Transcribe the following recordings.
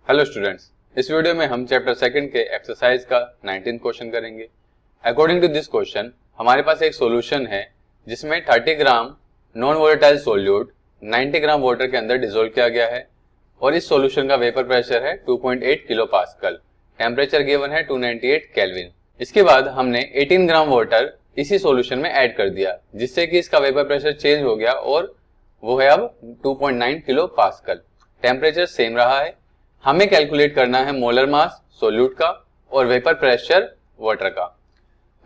Hello students, इस video में हम चैप्टर सेकंड के एक्सरसाइज का 19th क्वेश्चन करेंगे। अकॉर्डिंग टू दिस क्वेश्चन हमारे पास एक सॉल्यूशन है जिसमें 30 gram non volatile solute 90 gram water के अंदर डिसोल्व किया गया है और इस सॉल्यूशन का वेपर प्रेशर है 2.8 किलो पास्कल, टेम्परेचर गिवन है 298 केल्विन। इसके बाद हमने 18 ग्राम वाटर इसी सॉल्यूशन में ऐड कर दिया जिससे कि इसका वेपर प्रेशर चेंज हो गया और वो है अब 2.9 किलो पास्कल। टेम्परेचर सेम रहा है। हमें कैलकुलेट करना है मोलर मास सोल्यूट का और वेपर प्रेशर वाटर का।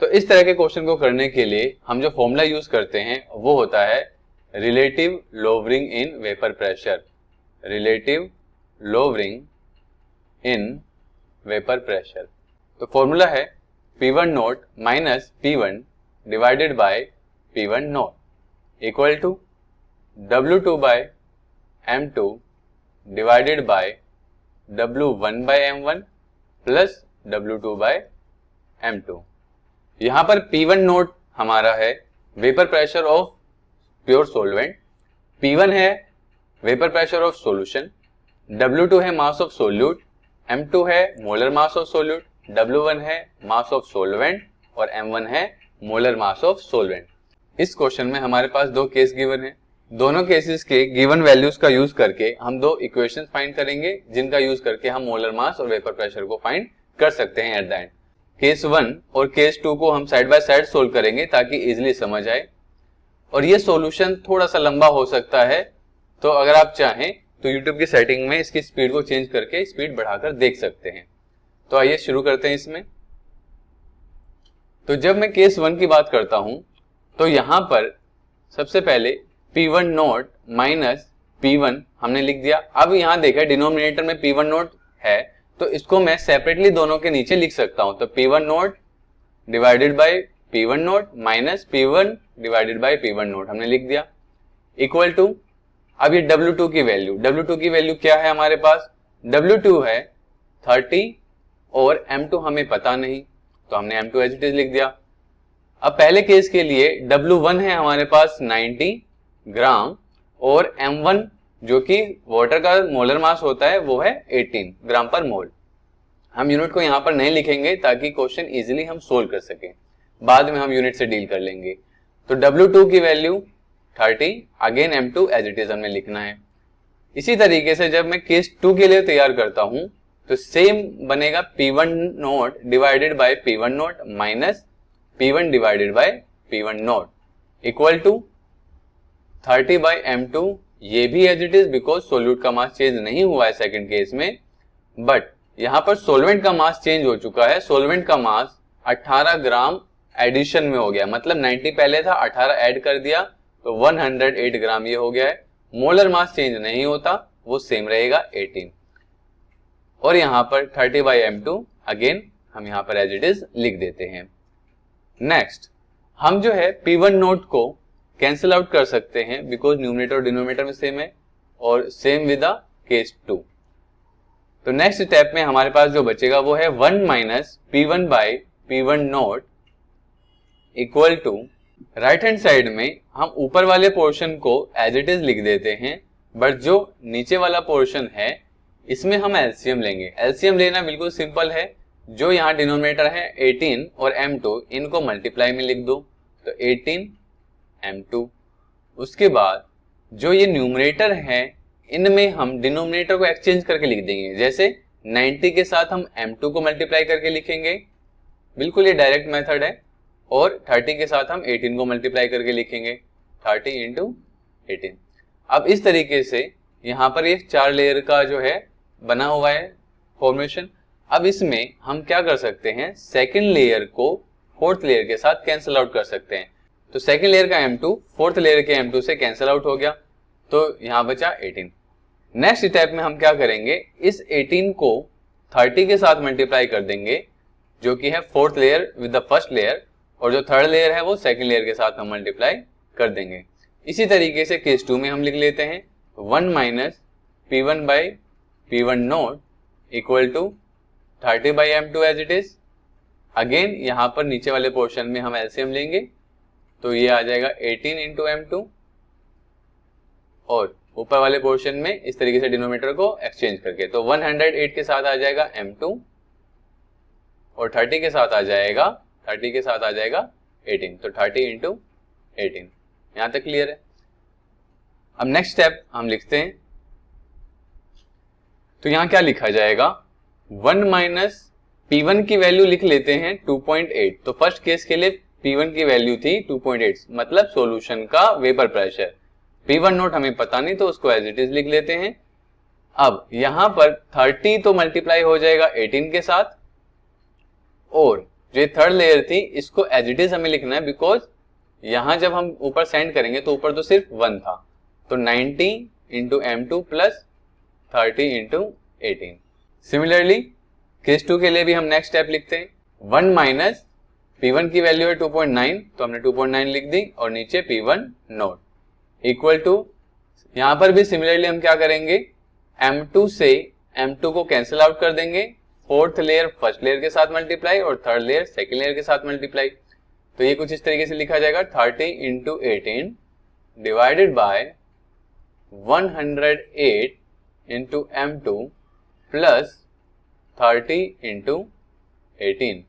तो इस तरह के क्वेश्चन को करने के लिए हम जो फॉर्मूला यूज करते हैं वो होता है relative lowering in vapour pressure. Relative lowering in vapour pressure. तो फॉर्मूला है P1 naught minus P1 divided by P1 naught equal to W2 by M2 divided by W1 by M1 plus W2 by M2। यहां पर P1 naught हमारा है vapour pressure of pure solvent, P1 है vapour pressure of solution, W2 है mass of solute, M2 है molar mass of solute, W1 है mass of solvent और M1 है मोलर मास ऑफ सॉल्वेंट। इस क्वेश्चन में हमारे पास दो केस गिवन है। दोनों केसेस के गिवन वैल्यूज का यूज करके हम दो इक्वेशंस फाइंड करेंगे जिनका यूज करके हम मोलर मास और वेपर प्रेशर को फाइंड कर सकते हैं एट द एंड। केस 1 और केस 2 को हम साइड बाय साइड सोल्व करेंगे ताकि इजीली समझ आए और ये सॉल्यूशन थोड़ा सा लंबा हो सकता है, तो अगर आप चाहें तो यूट्यूब की सेटिंग में इसकी स्पीड को चेंज करके स्पीड बढ़ाकर देख सकते हैं। तो आइए शुरू करते हैं इसमें। तो जब मैं केस 1 की बात करता हूं तो यहां पर सबसे पहले P1 नोट माइनस P1 हमने लिख दिया। अब यहां देखा डिनोमिनेटर में P1 नोट है तो इसको मैं सेपरेटली दोनों के नीचे लिख सकता हूं। तो P1 naught divided by P1 naught minus P1 divided by P1 note हमने लिख दिया इक्वल टू, अब ये W2 की वैल्यू क्या है हमारे पास, W2 है 30 और M2 हमें पता नहीं तो हमने M2 एज इट इज लिख दिया। अब पहले केस के लिए W1 है हमारे पास 90 ग्राम और M1 जो कि वाटर का मोलर मास होता है वो है 18 ग्राम पर मोल। हम यूनिट को यहां पर नहीं लिखेंगे ताकि क्वेश्चन इजीली हम सोल्व कर सकें, बाद में हम यूनिट से डील कर लेंगे। तो W2 की value 30, again M2 as it is हमें लिखना है। इसी तरीके से जब मैं केस 2 के लिए तैयार करता हूं तो सेम बनेगा P1 naught divided by P1 naught minus P1 divided by P1 naught equal to 30 by M2, ये भी as it is because solute का मास चेंज नहीं हुआ है सेकंड केस में, बट यहां पर सोलवेंट का मास चेंज हो चुका है। सोलवेंट का मास 18 ग्राम एडिशन में हो गया, मतलब 90 पहले था 18 ऐड कर दिया तो 108 ग्राम ये हो गया है। मोलर मास चेंज नहीं होता, वो सेम रहेगा 18 और यहां पर 30 बाई M2 अगेन हम यहां पर एज इट इज लिख देते हैं। नेक्स्ट हम जो है P1 नोट को कैंसिल आउट कर सकते हैं बिकॉज न्यूमरेटर और डिनोमिनेटर में सेम है और सेम विद द केस 2। तो नेक्स्ट स्टेप में हमारे पास जो बचेगा वो है 1 minus P1 by P1 naught equal to, right hand side में हम ऊपर वाले पोर्शन को एज इट इज लिख देते हैं, बट जो नीचे वाला पोर्शन है इसमें हम एलसीएम लेंगे। एलसीएम लेना बिल्कुल सिंपल है, जो यहाँ डिनोमिनेटर है 18 और M2 इनको मल्टीप्लाई में लिख दो तो 18 M2। उसके बाद जो ये न्यूमरेटर है इनमें हम डिनोमिनेटर को एक्सचेंज करके लिख देंगे। जैसे 90 के साथ हम M2 को मल्टीप्लाई करके लिखेंगे, बिल्कुल ये डायरेक्ट मेथड है, और 30 के साथ हम 18 को मल्टीप्लाई करके लिखेंगे 30 इंटू 18। अब इस तरीके से यहाँ पर ये 4 लेयर का जो है बना हुआ है फॉर्मेशन। अब इसमें हम क्या कर सकते हैं, सेकेंड लेयर को फोर्थ लेयर के साथ कैंसिल आउट कर सकते हैं। तो सेकेंड लेयर का M2 फोर्थ लेयर के M2 से कैंसिल आउट हो गया तो यहां बचा 18। नेक्स्ट स्टेप में हम क्या करेंगे, इस 18 को 30 के साथ मल्टीप्लाई कर देंगे जो कि है fourth layer with the first layer, और जो थर्ड लेयर है वो सेकेंड लेयर के साथ हम मल्टीप्लाई कर देंगे। इसी तरीके से केस 2 में हम लिख लेते हैं 1 minus P1 by P1 naught equal to 30 by M2 as it is. Again यहां पर नीचे वाले पोर्शन में हम एलसीएम लेंगे तो ये आ जाएगा 18 इंटू M2 और ऊपर वाले पोर्शन में इस तरीके से डिनोमिनेटर को एक्सचेंज करके। तो 108 के साथ आ जाएगा m2 और 30 के साथ आ जाएगा 18। तो 30 इंटू 18। यहां तक क्लियर है। अब नेक्स्ट स्टेप हम लिखते हैं। तो यहां क्या लिखा जाएगा, 1 माइनस P1 की वैल्यू लिख लेते हैं 2.8। तो फर्स्ट केस के लिए P1 की वैल्यू थी 2.8, मतलब सॉल्यूशन का वेपर प्रेशर। P1 नोट हमें पता नहीं तो उसको एज इट इज लिख लेते हैं। अब यहां पर 30 तो मल्टीप्लाई हो जाएगा 18 के साथ, और जो थर्ड लेयर थी इसको एज इट इज हमें लिखना है, बिकॉज यहां जब हम ऊपर सेंड करेंगे तो ऊपर तो सिर्फ 1 था। तो 90 into m2 plus 30 into 18। Similarly case 2 के लिए भी हम नेक्स्ट स्टेप लिखते हैं। 1 माइनस P1 की वैल्यू है 2.9, तो हमने 2.9 लिख दी और नीचे P1 नोट इक्वल टू, यहां पर भी सिमिलरली हम क्या करेंगे, m2 से m2 को कैंसिल आउट कर देंगे। फोर्थ लेयर फर्स्ट लेयर के साथ मल्टीप्लाई और थर्ड लेयर सेकेंड लेयर के साथ मल्टीप्लाई। तो ये कुछ इस तरीके से लिखा जाएगा 30 into 18 divided by 108 into m2 plus 30 into 18।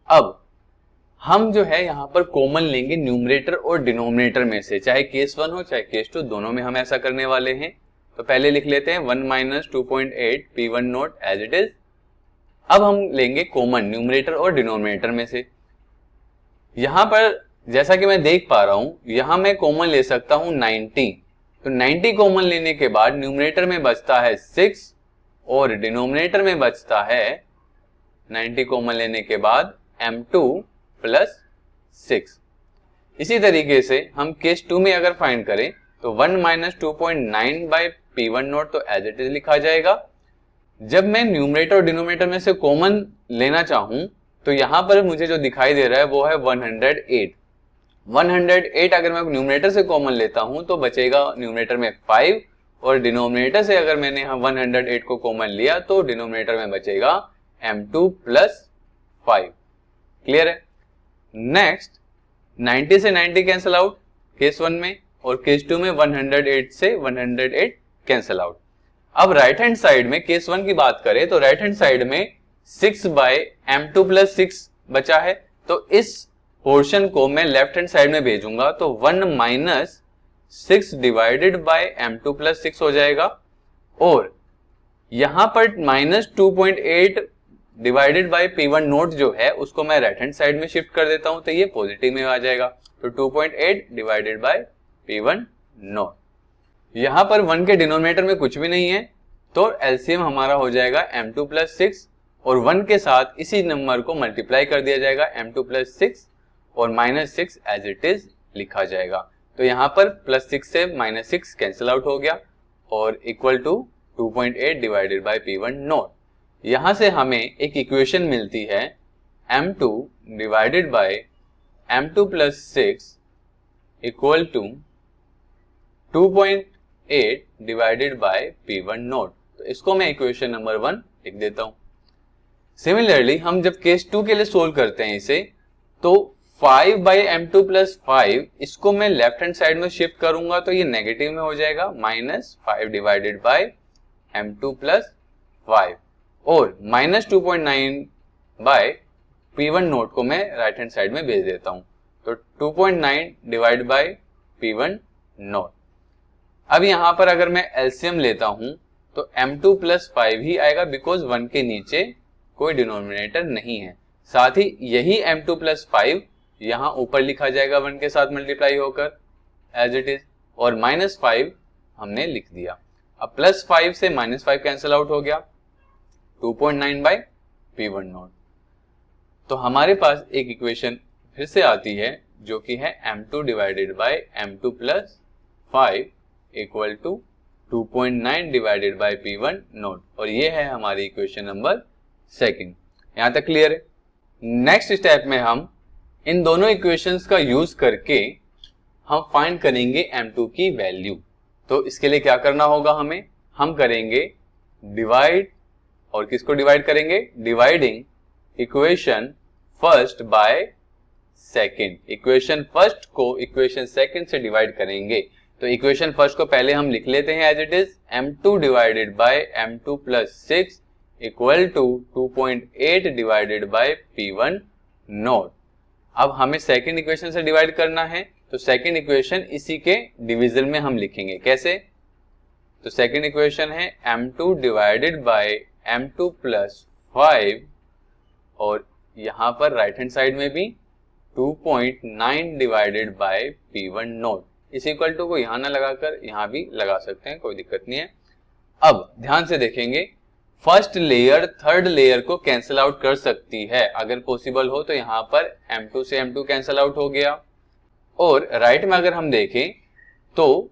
अब हम जो है यहां पर कॉमन लेंगे न्यूमरेटर और डिनोमिनेटर में से, चाहे केस 1 हो चाहे केस 2, दोनों में हम ऐसा करने वाले हैं। तो पहले लिख लेते हैं 1 minus 2.8 P1 naught as it is. अब हम लेंगे कॉमन न्यूमरेटर और डिनोमिनेटर में से। यहां पर जैसा कि मैं देख पा रहा हूं, यहां मैं कॉमन ले सकता हूं 90। तो 90 कॉमन लेने के बाद न्यूमरेटर में बचता है 6 और डिनोमिनेटर में बचता है 90 कॉमन लेने के बाद m2 प्लस 6। इसी तरीके से हम केस 2 में अगर फाइंड करें तो 1 माइनस 2.9 बाई P1 नोट तो एज इट इज लिखा जाएगा। जब मैं न्यूमरेटर और डिनोमिनेटर में से कॉमन लेना चाहूं तो यहां पर मुझे जो दिखाई दे रहा है वो है 108। 108 अगर मैं न्यूमरेटर से कॉमन लेता हूं तो बचेगा न्यूमरेटर में 5, और डिनोमिनेटर से अगर मैंने 108 को कॉमन लिया तो डिनोमिनेटर में बचेगा m2 प्लस 5। क्लियर है। नेक्स्ट 90 से 90 कैंसिल आउट केस 1 में, और केस 2 में 108 से 108 कैंसिल आउट। अब राइट हैंड साइड में केस 1 की बात करें तो राइट हैंड साइड में 6 बाय m2 प्लस 6 बचा है। तो इस पोर्शन को मैं लेफ्ट हैंड साइड में भेजूंगा तो 1 minus 6 divided by m2 plus 6 हो जाएगा, और यहां पर minus 2.8 divided by P1 note जो है उसको मैं राइट हैंड साइड में शिफ्ट कर देता हूं तो ये पॉजिटिव में आ जाएगा। तो 2.8 डिवाइडेड बाय P1 नोट। यहां पर 1 के डिनोमिनेटर में कुछ भी नहीं है तो एलसीएम हमारा हो जाएगा m2 प्लस 6, और 1 के साथ इसी नंबर को मल्टीप्लाई कर दिया जाएगा m2 प्लस 6 और माइनस 6 एज इट इज लिखा जाएगा। तो यहां पर प्लस 6 से माइनस 6 कैंसिल आउट हो गया और equal to 2.8 divided by P1 naught. यहां से हमें एक इक्वेशन मिलती है m2 divided by m2 plus 6 equal to 2.8 divided by P1 naught. तो इसको मैं इक्वेशन नंबर 1 लिख देता हूं। सिमिलरली हम जब केस 2 के लिए सोल्व करते हैं इसे, तो 5 बाई m2 प्लस 5 इसको मैं लेफ्ट हैंड साइड में शिफ्ट करूंगा तो ये नेगेटिव में हो जाएगा, minus 5 divided by m2 plus 5, और माइनस 2.9 बाय P1 नोट को मैं राइट हैंड साइड में भेज देता हूं। तो 2.9 डिवाइड बाय P1 नोट। अब यहां पर अगर मैं एलसीएम लेता हूं तो m2 प्लस 5 ही आएगा, बिकॉज 1 के नीचे कोई डिनोमिनेटर नहीं है। साथ ही यही m2 प्लस 5 यहां ऊपर लिखा जाएगा 1 के साथ मल्टीप्लाई होकर एज इट इज, और माइनस 5 हमने लिख दिया। अब प्लस 5 से माइनस 5 कैंसिल आउट हो गया, 2.9 बाय P1 नोट। तो हमारे पास एक इक्वेशन फिर से आती है जो कि है m2 divided by m2 plus 5 equal to 2.9 divided by P1 naught, और ये है हमारी इक्वेशन नंबर 2। यहां तक क्लियर है। नेक्स्ट स्टेप में हम इन दोनों इक्वेशंस का यूज करके हम फाइंड करेंगे m2 की वैल्यू। तो इसके लिए क्या करना होगा हमें, हम करेंगे डिवाइड, और किसको डिवाइड करेंगे, dividing equation first by second. Equation first को इक्वेशन सेकंड से डिवाइड करेंगे। तो इक्वेशन फर्स्ट को पहले हम लिख लेते हैं as it is, m2 divided by m2 plus 6 equal to 2.8 divided by p1 naught. अब हमें सेकंड इक्वेशन से डिवाइड करना है, तो सेकंड इक्वेशन इसी के डिवीजन में हम लिखेंगे। कैसे? तो सेकंड इक्वेशन है m2 divided by m2 plus 5 और यहां पर राइट हैंड साइड में भी 2.9 डिवाइडेड बाय p1 नॉट। इस इक्वल टू को यहां ना लगाकर यहां भी लगा सकते हैं, कोई दिक्कत नहीं है। अब ध्यान से देखेंगे, फर्स्ट लेयर थर्ड लेयर को कैंसिल आउट कर सकती है, अगर पॉसिबल हो तो यहां पर m2 से m2 कैंसिल आउट हो गया। और राइट में अगर हम देखें तो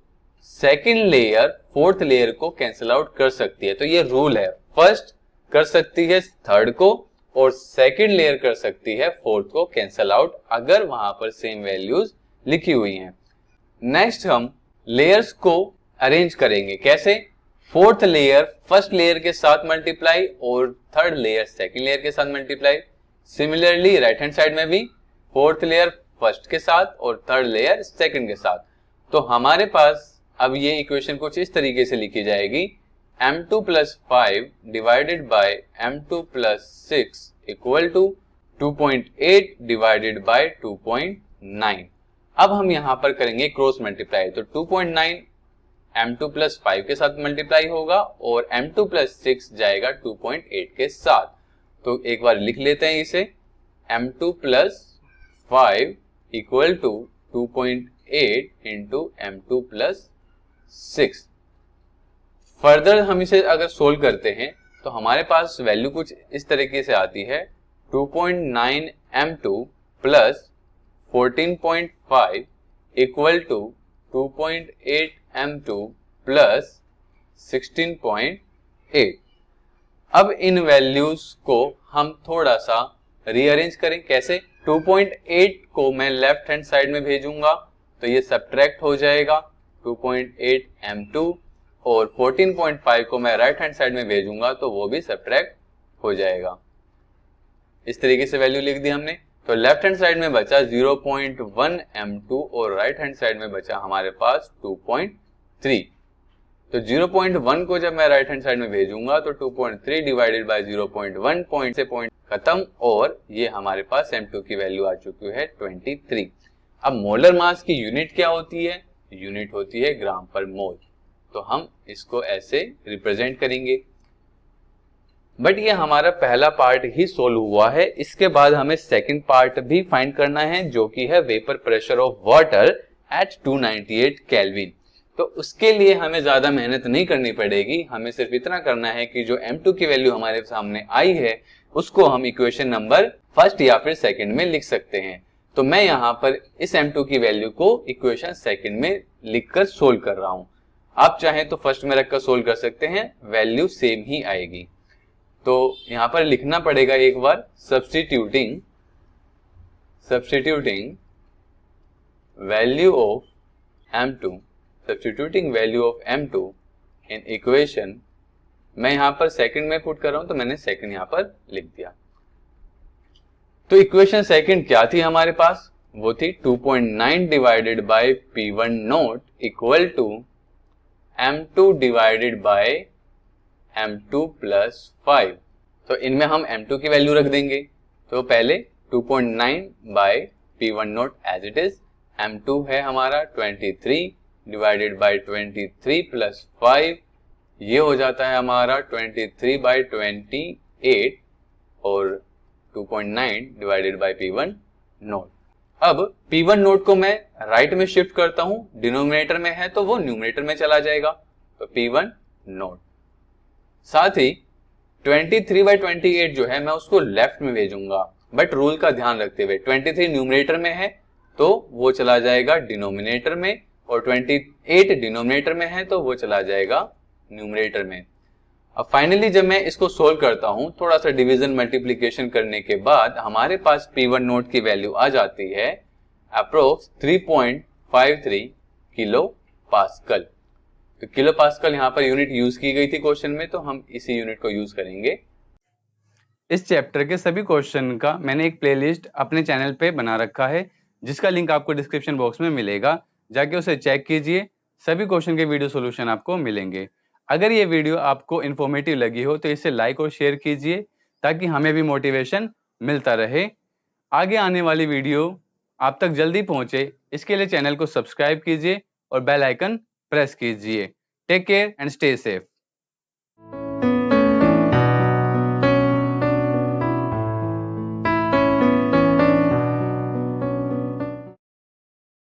सेकंड लेयर फोर्थ लेयर को कैंसिल आउट कर सकती है। तो ये रूल है, फर्स्ट कर सकती है थर्ड को और सेकंड लेयर कर सकती है फोर्थ को कैंसिल आउट, अगर वहां पर सेम वैल्यूज लिखी हुई हैं। नेक्स्ट हम लेयर्स को अरेंज करेंगे। कैसे? फोर्थ लेयर फर्स्ट लेयर के साथ मल्टीप्लाई और थर्ड लेयर सेकंड लेयर के साथ multiply. Similarly right hand side में भी फोर्थ लेयर फर्स्ट के साथ और थर्ड लेयर सेकंड के साथ। तो हमारे पास अब ये इक्वेशन कुछ इस तरीके से लिखी जाएगी, m2 plus 5 divided by m2 plus 6 equal to 2.8 divided by 2.9। अब हम यहां पर करेंगे क्रॉस मल्टीप्लाई, तो 2.9 m2 प्लस 5 के साथ मल्टीप्लाई होगा और m2 प्लस 6 जाएगा 2.8 के साथ। तो एक बार लिख लेते हैं इसे, m2 plus 5 equal to 2.8 into m2 plus 6। Further हम इसे अगर सोल्व करते हैं तो हमारे पास वैल्यू कुछ इस तरीके से आती है, 2.9 m2 plus 14.5 equal to 2.8 m2 plus 16.8। अब इन वैल्यूज को हम थोड़ा सा रीअरेंज करें। कैसे? 2.8 को मैं लेफ्ट हैंड साइड में भेजूंगा तो ये सब्ट्रैक्ट हो जाएगा 2.8 m2 और 14.5 को मैं राइट हैंड साइड में भेजूंगा तो वो भी सब्ट्रैक्ट हो जाएगा। इस तरीके से वैल्यू लिख दी हमने। तो लेफ्ट हैंड साइड में बचा 0.1 m2 और राइट हैंड साइड में बचा हमारे पास 2.3। तो 0.1 को जब मैं राइट हैंड साइड में भेजूंगा तो 2.3 डिवाइडेड बाय 0.1 पॉइंट से पॉइंट खत्म और ये हमारे पास m2 की वैल्यू आ चुकी है 23। अब मोलर मास की यूनिट क्या होती है? यूनिट होती है ग्राम पर मोल। तो हम इसको ऐसे रिप्रेजेंट करेंगे। बट ये हमारा पहला पार्ट ही सोल्व हुआ है। इसके बाद हमें सेकंड पार्ट भी फाइंड करना है, जो कि है vapour pressure of water at 298 kelvin. तो उसके लिए हमें ज्यादा मेहनत नहीं करनी पड़ेगी, हमें सिर्फ इतना करना है कि जो m2 की वैल्यू हमारे सामने आई है उसको हम इक्वेशन नंबर फर्स्ट या फिर सेकंड में लिख सकते हैं। तो मैं यहाँ पर इस m2 की वैल्यू को इक्वेशन सेकंड में लिखकर सोल्व कर रहा हूं। आप चाहें तो फर्स्ट में रखकर सोल्व कर सकते हैं, वैल्यू सेम ही आएगी। तो यहां पर लिखना पड़ेगा एक बार, substituting value of m2 in equation, मैं यहां पर सेकंड में पुट कर रहा हूं तो मैंने सेकंड यहां पर लिख दिया। तो इक्वेशन सेकंड क्या थी हमारे पास? वो थी 2.9 divided by p1 naught equal to m2 divided by m2 plus 5। तो इनमें हम m2 की वैल्यू रख देंगे। तो पहले 2.9 by p1 naught as it is, m2 है हमारा 23 डिवाइडेड बाय 23 प्लस 5, ये हो जाता है हमारा 23 बाय 28 और 2.9 डिवाइडेड बाय p1 नॉट। अब p1 नॉट को मैं राइट में शिफ्ट करता हूं, डिनोमिनेटर में है तो वो न्यूमरेटर में चला जाएगा, तो p1 नॉट। साथ ही 23 बाय 28 जो है मैं उसको लेफ्ट में भेजूंगा, बट रूल का ध्यान रखते हुए 23 न्यूमरेटर में है तो वो चला जाएगा डिनोमिनेटर में और 28 डिनोमिनेटर में है तो वो चला जाएगा न्यूमरेटर में। अब फाइनली जब मैं इसको सोल्व करता हूं, थोड़ा सा डिवीजन मल्टीप्लिकेशन करने के बाद हमारे पास p1 नॉट की वैल्यू आ जाती है अप्रोक्स 3.53 किलो पास्कल। तो किलो पास्कल यहाँ पर यूनिट यूज की गई थी क्वेश्चन में, तो हम इसी यूनिट को यूज करेंगे। इस चैप्टर के सभी क्वेश्चन का मैंने एक प्लेलिस्ट अपने चैनल पे बना रखा है, जिसका लिंक आपको डिस्क्रिप्शन बॉक्स में मिलेगा, जाके उसे चेक कीजिए। सभी क्वेश्चन के वीडियो सॉल्यूशन आपको मिलेंगे। अगर ये वीडियो आपको इन्फॉर्मेटिव लगी हो तो इसे लाइक और शेयर कीजिए ताकि हमें भी मोटिवेशन मिलता रहे। आगे आने वाली वीडियो आप तक जल्दी पहुंचे, इसके लिए चैनल को सब्सक्राइब कीजिए और बेल आइकन प्रेस कीजिए। Take care and stay safe.